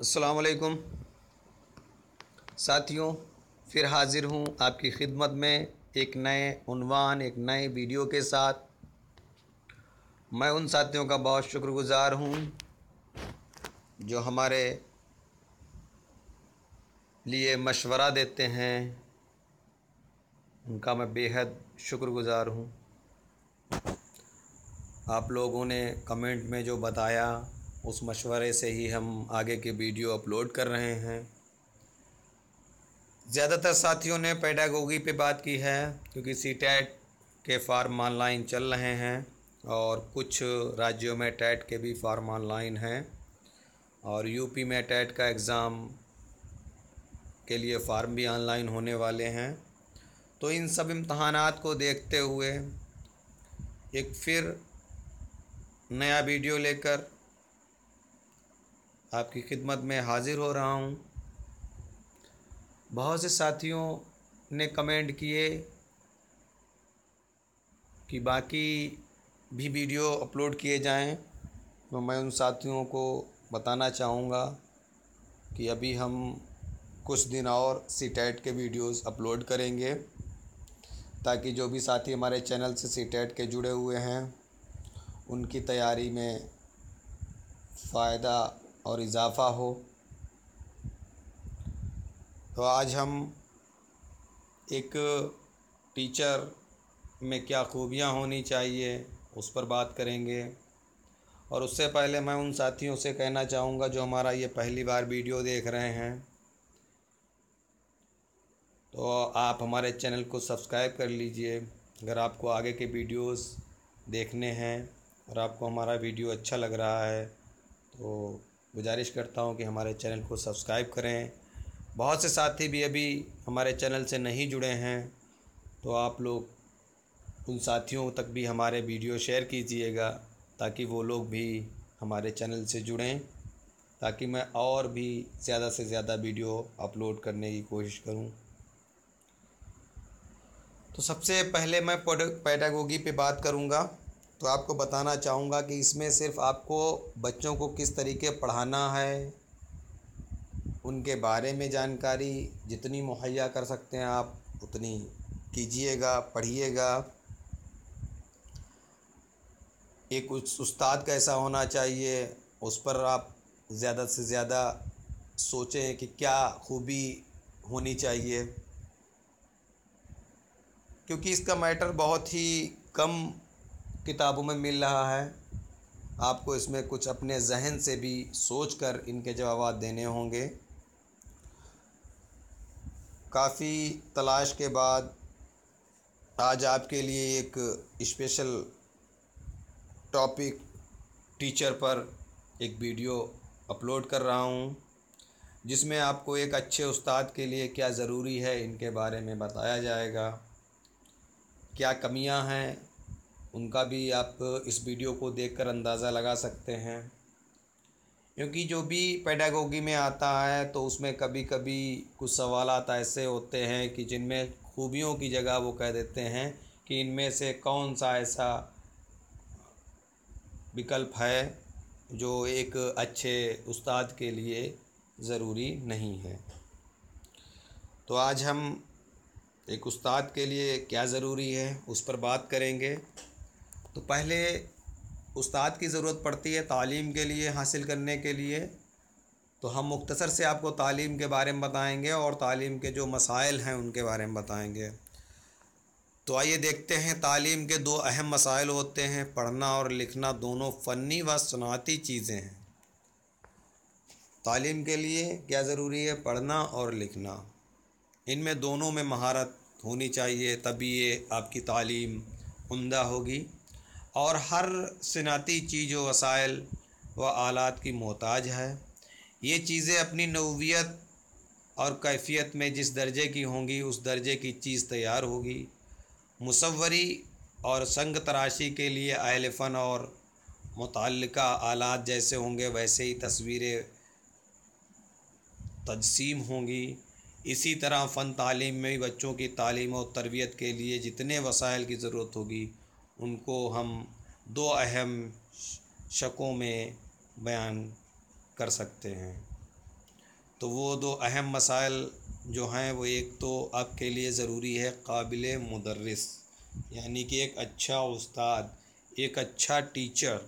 अस्सलाम वालेकुम साथियों, फिर हाज़िर हूँ आपकी खिदमत में एक नए उन्वान एक नए वीडियो के साथ। मैं उन साथियों का बहुत शुक्रगुज़ार हूँ जो हमारे लिए मशवरा देते हैं, उनका मैं बेहद शुक्रगुज़ार हूँ। आप लोगों ने कमेंट में जो बताया उस मशवरे से ही हम आगे के वीडियो अपलोड कर रहे हैं। ज़्यादातर साथियों ने पेडागोगी पे बात की है क्योंकि सीटेट के फार्म ऑनलाइन चल रहे हैं और कुछ राज्यों में टेट के भी फार्म ऑनलाइन हैं और यूपी में टेट का एग्ज़ाम के लिए फ़ार्म भी ऑनलाइन होने वाले हैं। तो इन सब इम्तहानात को देखते हुए एक फिर नया वीडियो लेकर आपकी खिदमत में हाज़िर हो रहा हूँ। बहुत से साथियों ने कमेंट किए कि बाकी भी वीडियो अपलोड किए जाएं, तो मैं उन साथियों को बताना चाहूँगा कि अभी हम कुछ दिन और सीटेट के वीडियोस अपलोड करेंगे ताकि जो भी साथी हमारे चैनल से सीटेट के जुड़े हुए हैं उनकी तैयारी में फ़ायदा और इजाफ़ा हो। तो आज हम एक टीचर में क्या खूबियाँ होनी चाहिए उस पर बात करेंगे। और उससे पहले मैं उन साथियों से कहना चाहूँगा जो हमारा ये पहली बार वीडियो देख रहे हैं, तो आप हमारे चैनल को सब्सक्राइब कर लीजिए। अगर आपको आगे के वीडियोस देखने हैं और आपको हमारा वीडियो अच्छा लग रहा है तो गुजारिश करता हूँ कि हमारे चैनल को सब्सक्राइब करें। बहुत से साथी भी अभी हमारे चैनल से नहीं जुड़े हैं, तो आप लोग उन साथियों तक भी हमारे वीडियो शेयर कीजिएगा ताकि वो लोग भी हमारे चैनल से जुड़ें, ताकि मैं और भी ज़्यादा से ज़्यादा वीडियो अपलोड करने की कोशिश करूं। तो सबसे पहले मैं पेडागोगी पे बात करूंगा। तो आपको बताना चाहूँगा कि इसमें सिर्फ़ आपको बच्चों को किस तरीके पढ़ाना है उनके बारे में जानकारी जितनी मुहैया कर सकते हैं आप उतनी कीजिएगा, पढ़िएगा। एक उस्ताद कैसा होना चाहिए उस पर आप ज़्यादा से ज़्यादा सोचें कि क्या खूबी होनी चाहिए, क्योंकि इसका मैटर बहुत ही कम किताबों में मिल रहा है। आपको इसमें कुछ अपने जहन से भी सोचकर इनके जवाब देने होंगे। काफ़ी तलाश के बाद आज आपके लिए एक स्पेशल टॉपिक टीचर पर एक वीडियो अपलोड कर रहा हूँ, जिसमें आपको एक अच्छे उस्ताद के लिए क्या ज़रूरी है इनके बारे में बताया जाएगा। क्या कमियां हैं उनका भी आप इस वीडियो को देखकर अंदाज़ा लगा सकते हैं, क्योंकि जो भी पेडागोगी में आता है तो उसमें कभी कभी कुछ सवालात ऐसे होते हैं कि जिनमें खूबियों की जगह वो कह देते हैं कि इनमें से कौन सा ऐसा विकल्प है जो एक अच्छे उस्ताद के लिए ज़रूरी नहीं है। तो आज हम एक उस्ताद के लिए क्या ज़रूरी है उस पर बात करेंगे। तो पहले उस्ताद की ज़रूरत पड़ती है तालीम के लिए, हासिल करने के लिए। तो हम मुख्तसर से आपको तालीम के बारे में बताएंगे और तालीम के जो मसाइल हैं उनके बारे में बताएंगे। तो आइए देखते हैं। तालीम के दो अहम मसाइल होते हैं, पढ़ना और लिखना। दोनों फ़नी व सनाती चीज़ें हैं। तालीम के लिए क्या ज़रूरी है? पढ़ना और लिखना। इनमें दोनों में महारत होनी चाहिए, तभी ये आपकी तालीम उम्दा होगी। और हर सनाती चीज़ व वसाइल व आलात की मोहताज है। ये चीज़ें अपनी नौवियत और कैफियत में जिस दर्जे की होंगी उस दर्जे की चीज़ तैयार होगी। मुसव्वरी और संग तराशी के लिए अहले फ़न और मुतल्लिका आलात जैसे होंगे वैसे ही तस्वीरें तजसीम होंगी। इसी तरह फ़न तालीम में भी बच्चों की तालीम और तरबियत के लिए जितने वसाइल की ज़रूरत होगी उनको हम दो अहम शकों में बयान कर सकते हैं। तो वो दो अहम मसाइल जो हैं वो, एक तो आपके लिए ज़रूरी है काबिल मुदर्रिस, यानी कि एक अच्छा उस्ताद, एक अच्छा टीचर।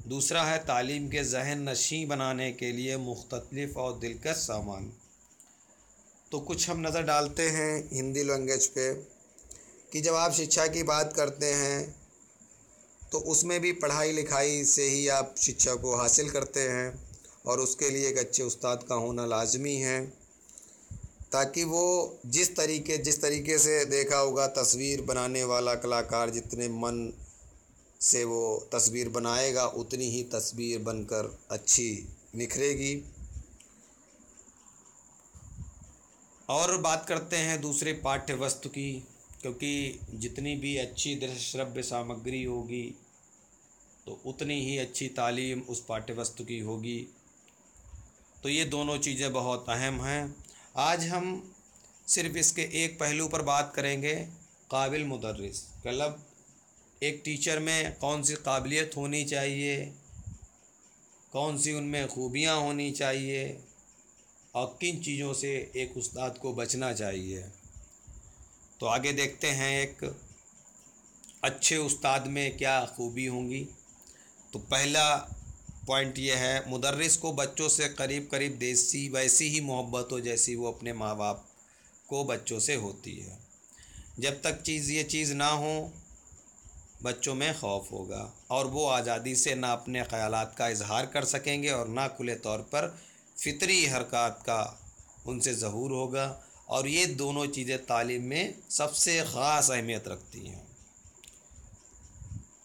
दूसरा है तालीम के जहन नशीं बनाने के लिए मुख्तलिफ़ और दिलकश सामान। तो कुछ हम नज़र डालते हैं हिंदी लैंग्वेज पे कि जब आप शिक्षा की बात करते हैं तो उसमें भी पढ़ाई लिखाई से ही आप शिक्षा को हासिल करते हैं, और उसके लिए एक अच्छे उस्ताद का होना लाजमी है, ताकि वो जिस तरीके से देखा होगा, तस्वीर बनाने वाला कलाकार जितने मन से वो तस्वीर बनाएगा उतनी ही तस्वीर बनकर अच्छी निखरेगी। और बात करते हैं दूसरे पाठ्य वस्तु की, क्योंकि जितनी भी अच्छी दृश्य श्रव्य सामग्री होगी तो उतनी ही अच्छी तालीम उस पाठ्य वस्तु की होगी। तो ये दोनों चीज़ें बहुत अहम हैं। आज हम सिर्फ़ इसके एक पहलू पर बात करेंगे, काबिल मुदर्रिस, मतलब एक टीचर में कौन सी काबिलियत होनी चाहिए, कौन सी उनमें खूबियाँ होनी चाहिए, और किन चीज़ों से एक उस्ताद को बचना चाहिए। तो आगे देखते हैं एक अच्छे उस्ताद में क्या खूबी होंगी। तो पहला पॉइंट ये है, मुदर्रिस को बच्चों से करीब करीब देसी वैसी ही मोहब्बत हो जैसी वो अपने माँ बाप को बच्चों से होती है। जब तक ये चीज़ ना हो, बच्चों में खौफ होगा और वो आज़ादी से ना अपने ख़यालात का इजहार कर सकेंगे और ना खुले तौर पर फ़ितरी हरकत का उनसे ज़हूर होगा। और ये दोनों चीज़ें तालीम में सबसे ख़ास अहमियत रखती हैं।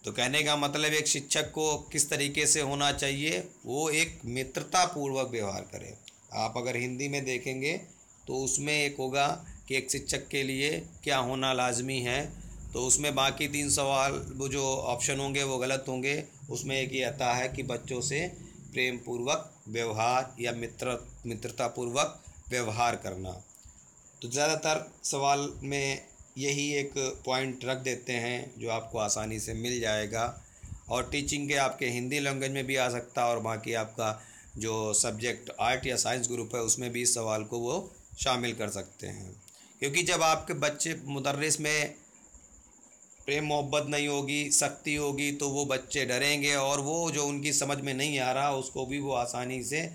तो कहने का मतलब एक शिक्षक को किस तरीके से होना चाहिए, वो एक मित्रतापूर्वक व्यवहार करे। आप अगर हिंदी में देखेंगे तो उसमें एक होगा कि एक शिक्षक के लिए क्या होना लाजमी है, तो उसमें बाकी 3 सवाल वो जो ऑप्शन होंगे वो गलत होंगे। उसमें एक ये आता है कि बच्चों से प्रेम पूर्वक व्यवहार या मित्रतापूर्वक व्यवहार करना। तो ज़्यादातर सवाल में यही एक पॉइंट रख देते हैं जो आपको आसानी से मिल जाएगा, और टीचिंग के आपके हिंदी लैंग्वेज में भी आ सकता है, और बाकी आपका जो सब्जेक्ट आर्ट या साइंस ग्रुप है उसमें भी इस सवाल को वो शामिल कर सकते हैं। क्योंकि जब आपके बच्चे मुदर्रिस में प्रेम मोहब्बत नहीं होगी, सख्ती होगी, तो वो बच्चे डरेंगे और वो जो उनकी समझ में नहीं आ रहा उसको भी वो आसानी से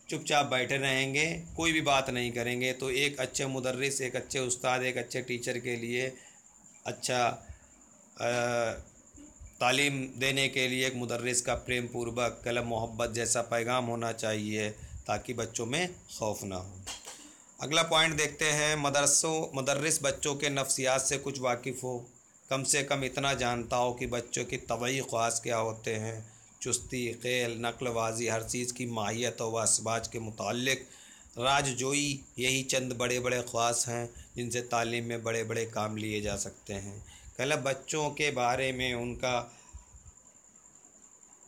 चुपचाप बैठे रहेंगे, कोई भी बात नहीं करेंगे। तो एक अच्छे मुदर्रिस, एक अच्छे उस्ताद, एक अच्छे टीचर के लिए अच्छा तालीम देने के लिए एक मुदर्रिस का प्रेम पूर्वक कलम मोहब्बत जैसा पैगाम होना चाहिए, ताकि बच्चों में खौफ ना हो। अगला पॉइंट देखते हैं, मुदर्रिस बच्चों के नफ्सियात से कुछ वाकिफ़ हो, कम से कम इतना जानता हो कि बच्चों की तबई ख्वास क्या होते हैं, चुस्ती, खेल, नकलबाजी, हर चीज़ की माहियत व असबाज के मुताल्लिक़ राजजोई, यही चंद बड़े बड़े ख्वास हैं जिनसे तालीम में बड़े बड़े काम लिए जा सकते हैं। कल बच्चों के बारे में उनका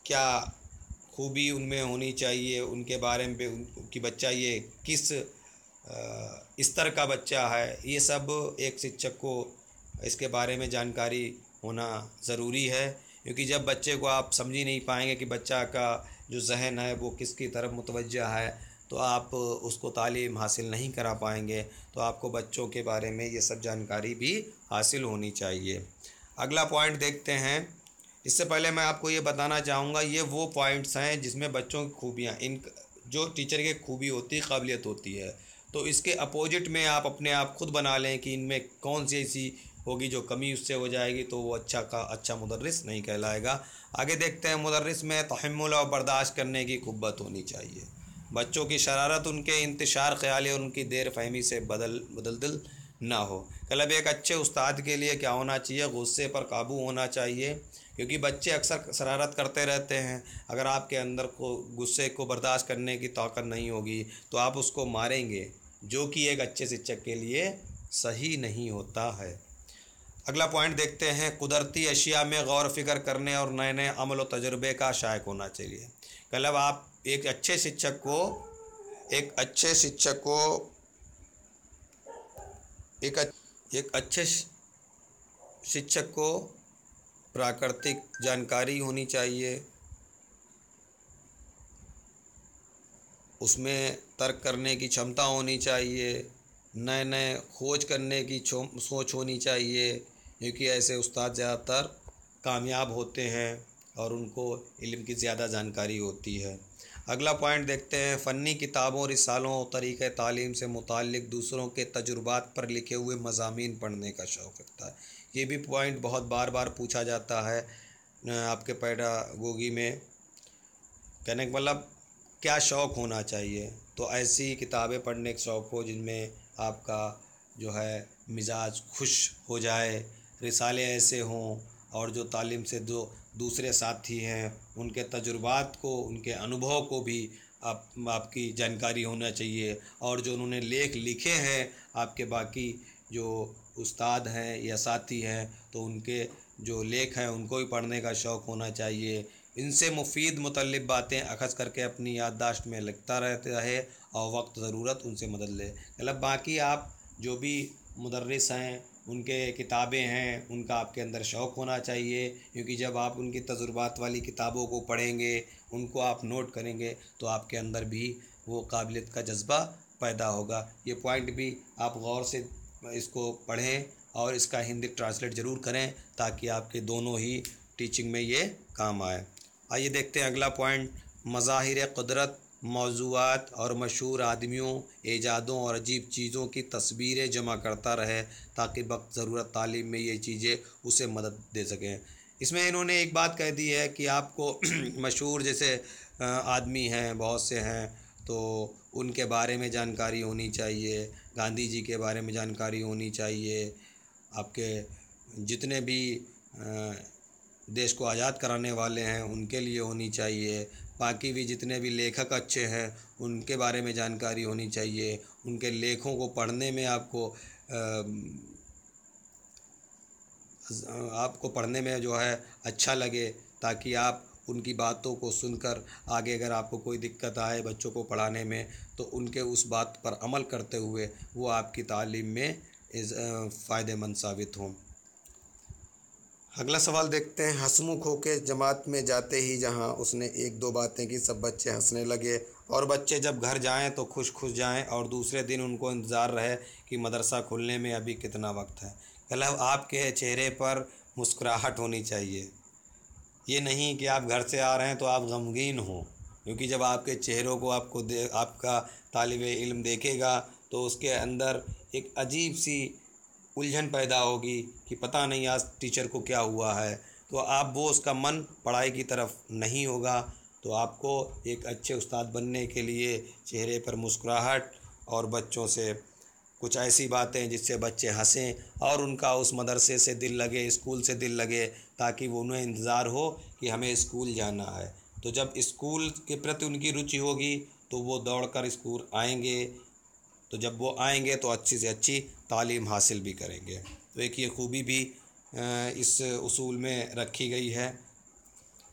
क्या खूबी उनमें होनी चाहिए, उनके बारे में कि बच्चा ये किस स्तर का बच्चा है, ये सब एक शिक्षक को इसके बारे में जानकारी होना ज़रूरी है। क्योंकि जब बच्चे को आप समझ ही नहीं पाएंगे कि बच्चा का जो जहन है वो किसकी तरफ मुतवज्जा है, तो आप उसको तालीम हासिल नहीं करा पाएंगे। तो आपको बच्चों के बारे में ये सब जानकारी भी हासिल होनी चाहिए। अगला पॉइंट देखते हैं। इससे पहले मैं आपको ये बताना चाहूँगा, ये वो पॉइंट्स हैं जिसमें बच्चों की खूबियाँ, इन जो टीचर की खूबी होती है, काबिलियत होती है, तो इसके अपोजिट में आप अपने आप खुद बना लें कि इनमें कौन सी ऐसी होगी जो कमी उससे हो जाएगी, तो वो अच्छा मुदर्रिस नहीं कहलाएगा। आगे देखते हैं, मुदर्रिस में तहम्मुल और बर्दाश्त करने की क़ुव्वत होनी चाहिए। बच्चों की शरारत उनके इंतशार ख़याली और उनकी देर फहमी से बदल ना हो। मतलब एक अच्छे उस्ताद के लिए क्या होना चाहिए, गुस्से पर काबू होना चाहिए, क्योंकि बच्चे अक्सर शरारत करते रहते हैं। अगर आपके अंदर को गुस्से को बर्दाश्त करने की ताकत नहीं होगी तो आप उसको मारेंगे, जो कि एक अच्छे शिक्षक के लिए सही नहीं होता है। अगला पॉइंट देखते हैं, कुदरती अशिया में गौर फिक्र करने और नए नए अमल व तजुर्बे का शायक होना चाहिए। मतलब आप एक अच्छे शिक्षक को एक अच्छे शिक्षक को प्राकृतिक जानकारी होनी चाहिए, उसमें तर्क करने की क्षमता होनी चाहिए, नए नए खोज करने की सोच होनी चाहिए, क्योंकि ऐसे उस्ताद ज़्यादातर कामयाब होते हैं और उनको इल्म की ज़्यादा जानकारी होती है। अगला पॉइंट देखते हैं, फ़नी किताबों, रिसालों और तरीक़े तालीम से मुताल्लिक़ दूसरों के तजुर्बात पर लिखे हुए मज़ामीन पढ़ने का शौक़ रखता है। ये भी पॉइंट बहुत बार बार पूछा जाता है आपके पेडागोगी में। कहने का मतलब क्या शौक़ होना चाहिए, तो ऐसी किताबें पढ़ने का शौक़ हो जिनमें आपका जो है मिजाज खुश हो जाए, रिसाले ऐसे हों और जो तालीम से जो दूसरे साथी हैं उनके तजुर्बात को, उनके अनुभव को भी आपकी जानकारी होना चाहिए, और जो उन्होंने लेख लिखे हैं आपके बाकी जो उस्ताद हैं या साथी हैं तो उनके जो लेख हैं उनको भी पढ़ने का शौक़ होना चाहिए। इनसे मुफीद मुतल्लिक़ बातें अख़ज़ करके अपनी याददाश्त में लिखता रहता है और वक्त ज़रूरत उनसे मदद ले। मतलब बाकी आप जो भी मुदर्रिस हैं, उनके किताबें हैं, उनका आपके अंदर शौक़ होना चाहिए, क्योंकि जब आप उनकी तजुर्बात वाली किताबों को पढ़ेंगे, उनको आप नोट करेंगे तो आपके अंदर भी वो काबिलियत का जज्बा पैदा होगा। ये पॉइंट भी आप गौर से इसको पढ़ें और इसका हिंदी ट्रांसलेट ज़रूर करें ताकि आपके दोनों ही टीचिंग में ये काम आए। आइए देखते हैं अगला पॉइंट, मज़ाहिर क़ुदरत, मौज़ूआत और मशहूर आदमियों, ईजादों और अजीब चीज़ों की तस्वीरें जमा करता रहे ताकि वक्त ज़रूरत तालीम में ये चीज़ें उसे मदद दे सकें। इसमें इन्होंने एक बात कह दी है कि आपको मशहूर जैसे आदमी हैं, बहुत से हैं, तो उनके बारे में जानकारी होनी चाहिए, गांधी जी के बारे में जानकारी होनी चाहिए, आपके जितने भी देश को आज़ाद कराने वाले हैं उनके लिए होनी चाहिए, बाकी भी जितने भी लेखक अच्छे हैं उनके बारे में जानकारी होनी चाहिए। उनके लेखों को पढ़ने में आपको पढ़ने में जो है अच्छा लगे, ताकि आप उनकी बातों को सुनकर आगे अगर आपको कोई दिक्कत आए बच्चों को पढ़ाने में तो उनके उस बात पर अमल करते हुए वो आपकी तालीम में फ़ायदेमंद साबित हों। अगला सवाल देखते हैं, हंसमुख होकर जमात में जाते ही जहां उसने एक दो बातें की सब बच्चे हंसने लगे और बच्चे जब घर जाएं तो खुश खुश जाएं और दूसरे दिन उनको इंतज़ार रहे कि मदरसा खुलने में अभी कितना वक्त है। मतलब आपके चेहरे पर मुस्कुराहट होनी चाहिए, ये नहीं कि आप घर से आ रहे हैं तो आप गमगीन हों, क्योंकि जब आपके चेहरों को आपका तालिबे इल्म देखेगा तो उसके अंदर एक अजीब सी उलझन पैदा होगी कि पता नहीं आज टीचर को क्या हुआ है, तो आप वो उसका मन पढ़ाई की तरफ नहीं होगा। तो आपको एक अच्छे उस्ताद बनने के लिए चेहरे पर मुस्कुराहट और बच्चों से कुछ ऐसी बातें जिससे बच्चे हंसें और उनका उस मदरसे से दिल लगे, स्कूल से दिल लगे, ताकि वो उन्हें इंतज़ार हो कि हमें स्कूल जाना है। तो जब स्कूल के प्रति उनकी रुचि होगी तो वो दौड़कर स्कूल आएंगे, तो जब वो आएंगे तो अच्छी से अच्छी तालीम हासिल भी करेंगे। तो एक ये खूबी भी इस उसूल में रखी गई है।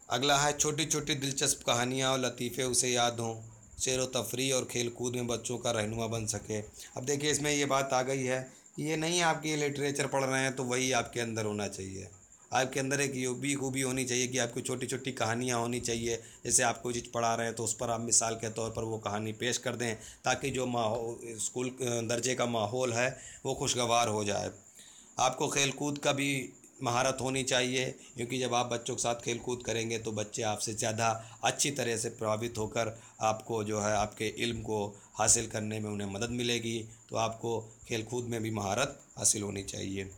अगला है, छोटी छोटी दिलचस्प कहानियाँ और लतीफ़े उसे याद हों, सैर व तफरीह और खेल कूद में बच्चों का रहनुमा बन सके। अब देखिए इसमें ये बात आ गई है कि ये नहीं आपकी लिटरेचर पढ़ रहे हैं तो वही आपके अंदर होना चाहिए, आपके अंदर एक ये भी खूबी होनी चाहिए कि आपको छोटी छोटी कहानियाँ होनी चाहिए। जैसे आप कोई चीज़ पढ़ा रहे हैं तो उस पर आप मिसाल के तौर पर वो कहानी पेश कर दें ताकि जो माहौल स्कूल दर्जे का माहौल है वो खुशगवार हो जाए। आपको खेल कूद का भी महारत होनी चाहिए, क्योंकि जब आप बच्चों के साथ खेल कूद करेंगे तो बच्चे आपसे ज़्यादा अच्छी तरह से प्रभावित होकर आपको जो है आपके इल्म को हासिल करने में उन्हें मदद मिलेगी। तो आपको खेल कूद में भी महारत हासिल होनी चाहिए।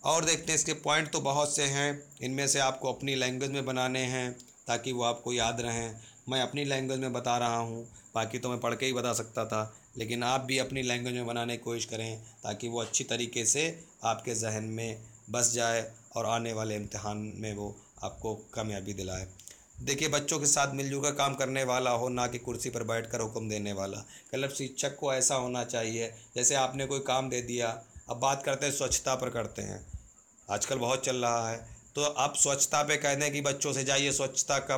और देखते हैं, इसके पॉइंट तो बहुत से हैं, इनमें से आपको अपनी लैंग्वेज में बनाने हैं ताकि वो आपको याद रहें। मैं अपनी लैंग्वेज में बता रहा हूँ, बाकी तो मैं पढ़ के ही बता सकता था, लेकिन आप भी अपनी लैंग्वेज में बनाने की कोशिश करें ताकि वो अच्छी तरीके से आपके जहन में बस जाए और आने वाले इम्तिहान में वो आपको कामयाबी दिलाए। देखिए, बच्चों के साथ मिलजुल कर काम करने वाला हो, ना कि कुर्सी पर बैठकर हुक्म देने वाला। मतलब शिक्षक को ऐसा होना चाहिए, जैसे आपने कोई काम दे दिया, अब बात करते हैं स्वच्छता पर करते हैं, आजकल बहुत चल रहा है, तो आप स्वच्छता पे कह दें कि बच्चों से जाइए स्वच्छता का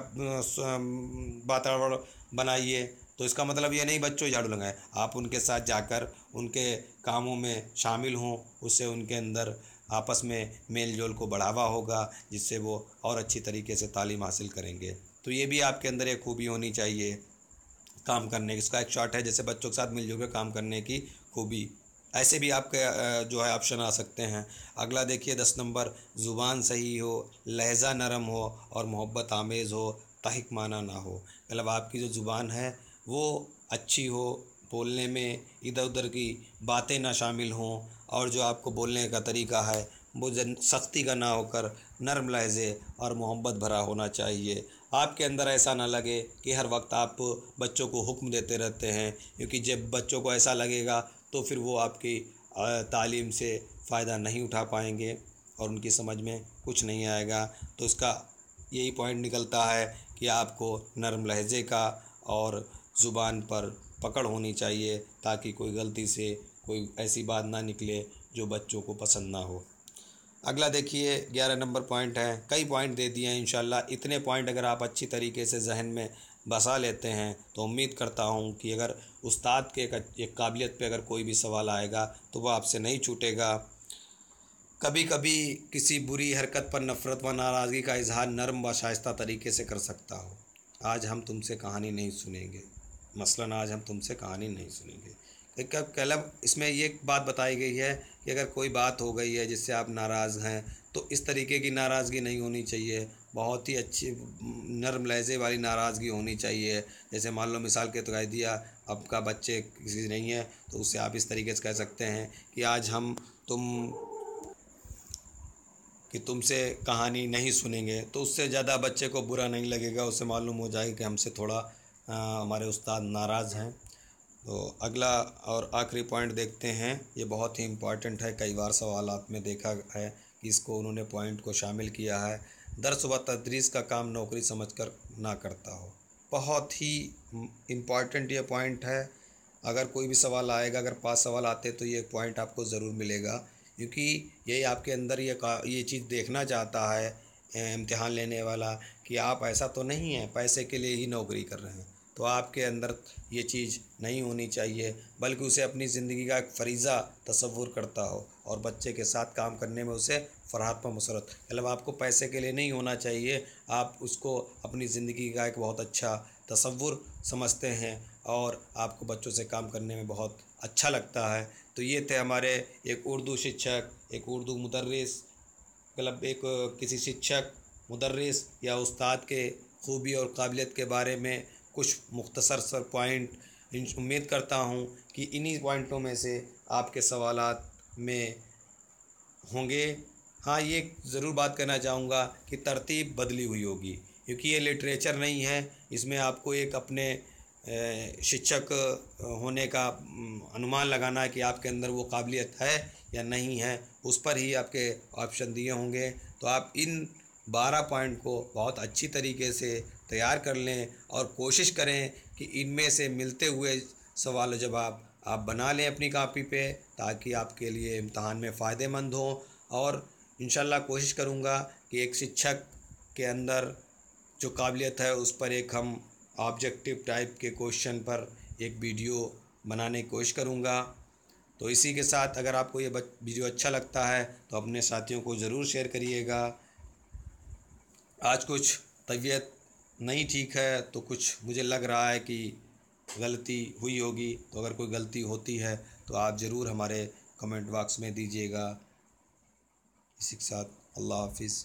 वातावरण बनाइए, तो इसका मतलब ये नहीं बच्चों झाड़ू लगाएं, आप उनके साथ जाकर उनके कामों में शामिल हों, उससे उनके अंदर आपस में मेल जोल को बढ़ावा होगा, जिससे वो और अच्छी तरीके से तालीम हासिल करेंगे। तो ये भी आपके अंदर एक खूबी होनी चाहिए। काम करने की, इसका एक शॉर्ट है जैसे बच्चों के साथ मिलजुल कर काम करने की खूबी। ऐसे भी आपके जो है ऑप्शन आ सकते हैं। अगला देखिए 10 नंबर, ज़ुबान सही हो, लहजा नरम हो और मोहब्बत आमेज़ हो, तहिक माना ना हो। मतलब आपकी जो ज़ुबान है वो अच्छी हो, बोलने में इधर उधर की बातें ना शामिल हों, और जो आपको बोलने का तरीका है वो सख्ती का ना होकर नरम लहजे और मोहब्बत भरा होना चाहिए। आपके अंदर ऐसा ना लगे कि हर वक्त आप बच्चों को हुक्म देते रहते हैं, क्योंकि जब बच्चों को ऐसा लगेगा तो फिर वो आपकी तालीम से फ़ायदा नहीं उठा पाएंगे और उनकी समझ में कुछ नहीं आएगा। तो इसका यही पॉइंट निकलता है कि आपको नरम लहजे का और ज़ुबान पर पकड़ होनी चाहिए, ताकि कोई गलती से कोई ऐसी बात ना निकले जो बच्चों को पसंद ना हो। अगला देखिए 11 नंबर पॉइंट है, कई पॉइंट दे दिए हैं इंशाल्लाह। इतने पॉइंट अगर आप अच्छी तरीके से जहन में बसा लेते हैं तो उम्मीद करता हूँ कि अगर उस्ताद के एक काबिलियत पे अगर कोई भी सवाल आएगा तो वह आपसे नहीं छूटेगा। कभी कभी किसी बुरी हरकत पर नफ़रत व नाराज़गी का इजहार नरम व शाइस्ता तरीके से कर सकता हो। आज हम तुमसे कहानी नहीं सुनेंगे, मसलन आज हम तुमसे कहानी नहीं सुनेंगे। मतलब इसमें ये बात बताई गई है कि अगर कोई बात हो गई है जिससे आप नाराज़ हैं तो इस तरीके की नाराज़गी नहीं होनी चाहिए, बहुत ही अच्छी नरम लहजे वाली नाराज़गी होनी चाहिए। जैसे मान लो मिसाल के तो कह दिया आपका बच्चे किसी नहीं है तो उससे आप इस तरीके से कह सकते हैं कि आज हम तुमसे कहानी नहीं सुनेंगे, तो उससे ज़्यादा बच्चे को बुरा नहीं लगेगा, उससे मालूम हो जाएगा कि हमसे थोड़ा हमारे उस्ताद नाराज़ हैं। तो अगला और आखिरी पॉइंट देखते हैं, ये बहुत ही इम्पॉर्टेंट है, कई बार सवालात में देखा है कि इसको उन्होंने पॉइंट को शामिल किया है। दर्स व तदरीस का काम नौकरी समझकर ना करता हो। बहुत ही इम्पॉर्टेंट ये पॉइंट है। अगर कोई भी सवाल आएगा, अगर 5 सवाल आते तो ये पॉइंट आपको ज़रूर मिलेगा, क्योंकि यही आपके अंदर ये चीज़ देखना चाहता है इम्तिहान लेने वाला कि आप ऐसा तो नहीं है पैसे के लिए ही नौकरी कर रहे हैं। तो आपके अंदर ये चीज़ नहीं होनी चाहिए, बल्कि उसे अपनी ज़िंदगी का एक फ़रीज़ा तसव्वुर करता हो और बच्चे के साथ काम करने में उसे फ़रहत व मसरत। मतलब आपको पैसे के लिए नहीं होना चाहिए, आप उसको अपनी ज़िंदगी का एक बहुत अच्छा तसव्वुर समझते हैं और आपको बच्चों से काम करने में बहुत अच्छा लगता है। तो ये थे हमारे एक उर्दू शिक्षक, एक उर्दू मुदर्रिस, मतलब एक किसी शिक्षक, मुदर्रिस या उस्ताद के खूबी और काबिलियत के बारे में कुछ मुख्तसर सर पॉइंट। उम्मीद करता हूँ कि इन्हीं पॉइंटों में से आपके सवालात में होंगे। हाँ, ये ज़रूर बात करना चाहूँगा कि तरतीब बदली हुई होगी, क्योंकि ये लिटरेचर नहीं है, इसमें आपको एक अपने शिक्षक होने का अनुमान लगाना है कि आपके अंदर वो काबिलियत है या नहीं है, उस पर ही आपके ऑप्शन दिए होंगे। तो आप इन 12 पॉइंट को बहुत अच्छी तरीके से तैयार कर लें और कोशिश करें कि इनमें से मिलते हुए सवाल जवाब आप बना लें अपनी कापी पे, ताकि आपके लिए इम्तहान में फ़ायदेमंद हो। और इंशाल्लाह कोशिश करूँगा कि एक शिक्षक के अंदर जो काबिलियत है उस पर एक हम ऑब्जेक्टिव टाइप के क्वेश्चन पर एक वीडियो बनाने की कोशिश करूँगा। तो इसी के साथ अगर आपको ये वीडियो अच्छा लगता है तो अपने साथियों को ज़रूर शेयर करिएगा। आज कुछ तबीयत नहीं ठीक है तो कुछ मुझे लग रहा है कि गलती हुई होगी, तो अगर कोई गलती होती है तो आप ज़रूर हमारे कमेंट बॉक्स में दीजिएगा। इसी के साथ अल्लाह हाफिज़।